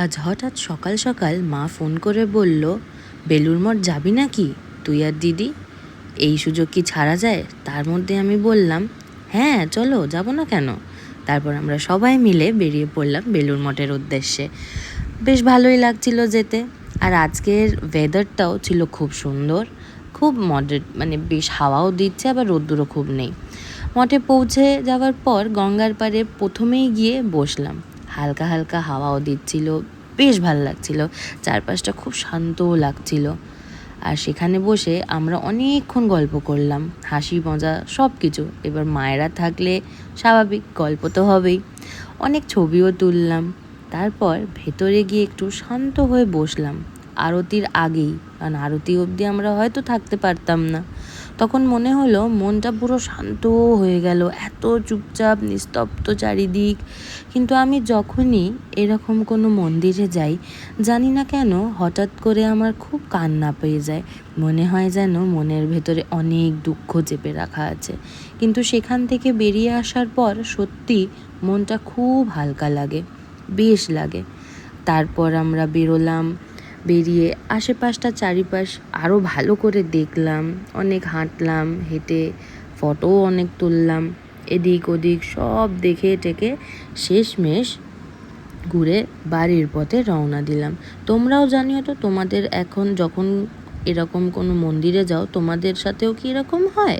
আজ হঠাৎ সকাল সকাল মা ফোন করে বলল, বেলুড় মঠ যাবি নাকি তুই আর দিদি? এই সুযোগ কি ছাড়া যায়? তার মধ্যে আমি বললাম, হ্যাঁ চলো, যাব না কেন। তারপর আমরা সবাই মিলে বেরিয়ে পড়লাম বেলুড় মঠের উদ্দেশ্যে। বেশ ভালোই লাগছিল যেতে। আর আজকের ওয়েদারটাও ছিল খুব সুন্দর, খুব মডারেট, মানে বেশ হাওয়াও দিচ্ছে, আবার রোদ্দুরও খুব নেই। মঠে পৌঁছে যাওয়ার পর গঙ্গার পাড়ে প্রথমেই গিয়ে বসলাম। হালকা হালকা হাওয়াও দিচ্ছিল, বেশ ভালো লাগছিল, চারপাশটা খুব শান্তও লাগছিল। আর সেখানে বসে আমরা অনেকক্ষণ গল্প করলাম, হাসি মজা সব কিছু। এবার মায়েরা থাকলে স্বাভাবিক গল্প তো হবেই। অনেক ছবিও তুললাম। তারপর ভেতরে গিয়ে একটু শান্ত হয়ে বসলাম আরতির আগেই, কারণ আরতি অবধি আমরা হয়তো থাকতে পারতাম না। তখন মনে হলো মনটা পুরো শান্ত হয়ে গেল, এত চুপচাপ নিস্তব্ধ চারিদিক। কিন্তু আমি যখনই এরকম কোনো মন্দিরে যাই, জানি না কেন হঠাৎ করে আমার খুব কান্না পেয়ে যায়। মনে হয় যেন মনের ভেতরে অনেক দুঃখ চেপে রাখা আছে। কিন্তু সেখান থেকে বেরিয়ে আসার পর সত্যি মনটা খুব হালকা লাগে, বেশ লাগে। তারপর আমরা বেরোলাম, বেরিয়ে আশেপাশটা চারিপাশ আরও ভালো করে দেখলাম, অনেক হাঁটলাম, হেঁটে ফটোও অনেক তুললাম। এদিক ওদিক সব দেখে টেকে শেষমেশ ঘুরে বাড়ির পথে রওনা দিলাম। তোমরাও জানিও তো, তোমাদের এখন যখন এরকম কোনো মন্দিরে যাও তোমাদের সাথেও কি এরকম হয়?